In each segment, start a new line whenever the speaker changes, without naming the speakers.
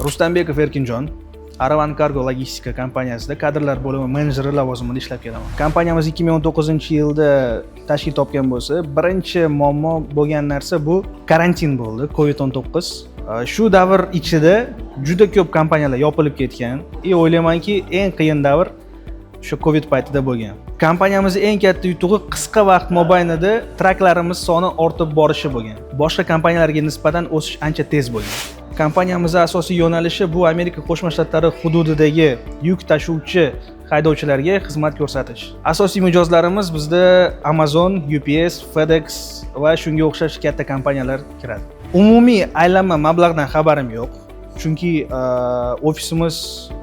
Ruslanbekov Erkinjon, Aravan Cargo logistika kompaniyasida kadrlar bo'limi menejeri lavozimida ishlab kelaman. Kompaniyamiz 2019-yilda tashkil topgan bo'lsa, birinchi muammo bo'lgan narsa bu karantin bo'ldi, COVID-19. Shu davr ichida juda ko'p kompaniyalar yopilib ketgan. O'ylaymanki, eng qiyin davr shu COVID paytida bo'lgan. Kompaniyamiz eng katta yutug'i qisqa vaqt mobaynida traklarimiz soni ortib borishi bo'lgan. Boshqa kompaniyalarga nisbatan o'sish ancha tez bo'lgan. Kompaniyamizning asosiy yo'nalishi bu Amerika Qo'shma Shtatlari hududidagi yuk tashuvchi haydovchilarga xizmat ko'rsatish. Asosiy mijozlarimiz bizda Amazon, UPS, FedEx va shunga o'xshash katta kompaniyalar kiradi. Umumiy aylanma mablag'dan xabarim yo'q, chunki ofisimiz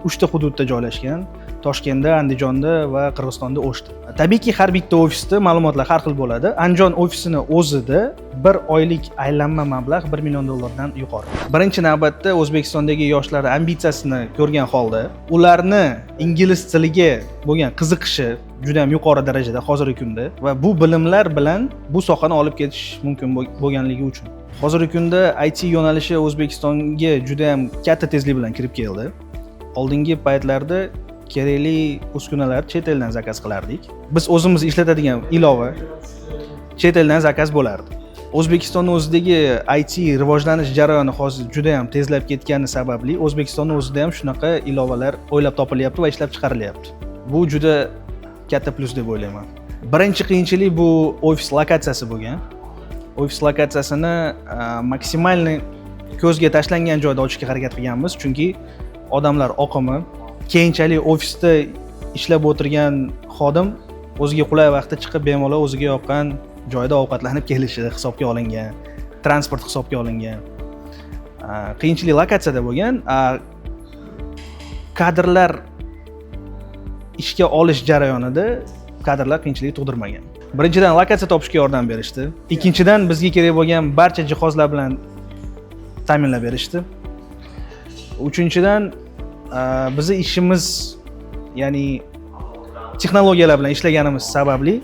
3 ta hududda joylashgan. Toshkentda, Andijonda va Qirg'izistonda O'shda. Tabiiyki har bitta ofisda ma'lumotlar har xil bo'ladi. Andijon ofisini o'zida bir oylik aylanma mablag' $1 million dan yuqori. Birinchi navbatda O'zbekistondagi yoshlar ambitsiyasini ko'rgan holda, ularni ingliz tiliga bo'lgan qiziqishi juda ham yuqori darajada hozirgi kunda va bu bilimlar bilan bu sohani olib ketish mumkin bo'lganligi uchun. Hozirgi kunda IT yo'nalishi O'zbekistonga juda ham katta tezlik bilan kirib keldi. Oldingi paytlarda kerakli uskunalar chet eldan zakaz qilardik. Biz o'zimiz ishlatadigan ilova chet eldan zakaz bo'lardi. O'zbekistonning o'zidagi IT rivojlanish jarayoni hozir juda ham tezlab ketgani sababli O'zbekistonning o'zida ham shunaqa ilovalar o'ylab topilyapti va ishlab chiqarilyapti. Bu juda katta plus deb o'ylayman. Birinchi qiyinchilik bu ofis lokatsiyasi bo'lgan. Ofis lokatsiyasini maksimalni ko'zga tashlangan joyda ochishga harakat qilganmiz, chunki odamlar oqimi, keyinchalik ofisda ishlab o'tirgan xodim o'ziga qulay vaqtda chiqib bemalol o'ziga yoqqan joyda ovqatlanib kelishi hisobga olingan, transport hisobga olingan. Qiyinchilik lokatsiyada bo'lgan. Kadrlar ishga olish jarayonida kadrlar qiyinchilik tug'dirmagan. Birinchidan lokatsiya topishga yordam berishdi. Ikkinchidan bizga kerak bo'lgan barcha jihozlar bilan ta'minlab berishdi. Uchinchidan bizi ishimiz, ya'ni texnologiyalar bilan ishlaganimiz sababli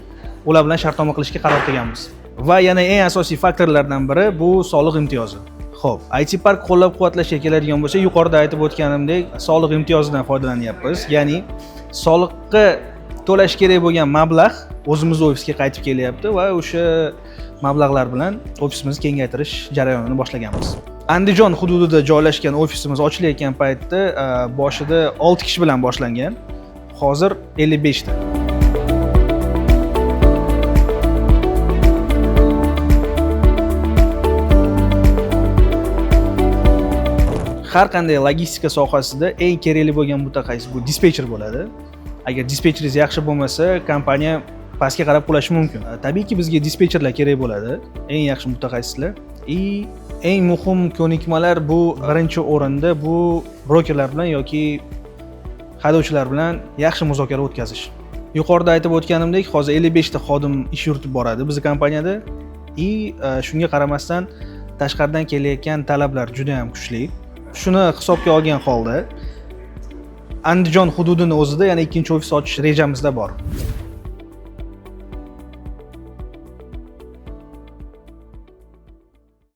ular bilan shartnoma qilishga qaror qilganmiz. Va yana eng asosiy faktorlardan biri bu soliq imtiyozi. Xo'p, IT Park qo'llab-quvvatlashga keladigan bo'lsa, yuqorida aytib o'tganimdek, soliq imtiyozidan foydalanyapmiz. Ya'ni soliqqa to'lash kerak bo'lgan mablag' o'zimiz ofisga qaytib kelyapti va o'sha mablag'lar bilan ofisimizni kengaytirish jarayonini boshlaganmiz. Andijon hududida joylashgan ofisimiz ochilayotgan paytda boshida 6 kishi bilan boshlangan. Hozir 55 ta. Har qanday logistika sohasida eng kerakli bo'lgan mutaxassis bu dispetcher bo'ladi. Agar dispetcheringiz yaxshi bo'lmasa, kompaniya pastga qarab qulashi mumkin. Tabiiyki bizga dispetcherlar kerak bo'ladi, eng yaxshi mutaxassislar. Eng muhim ko'nikmalar bu birinchi o'rinda bu brokerlar bilan yoki haydovchilar bilan yaxshi muzokara o'tkazish. Yuqorida aytib o'tganimdek, hozir 55 ta xodim ish yuritib boradi bizning kompaniyada. Shunga qaramasdan tashqaridan kelayotgan talablar juda ham kuchli. Shuni hisobga olgan holda Andijon hududini o'zida yana ikkinchi ofis ochish rejamizda bor.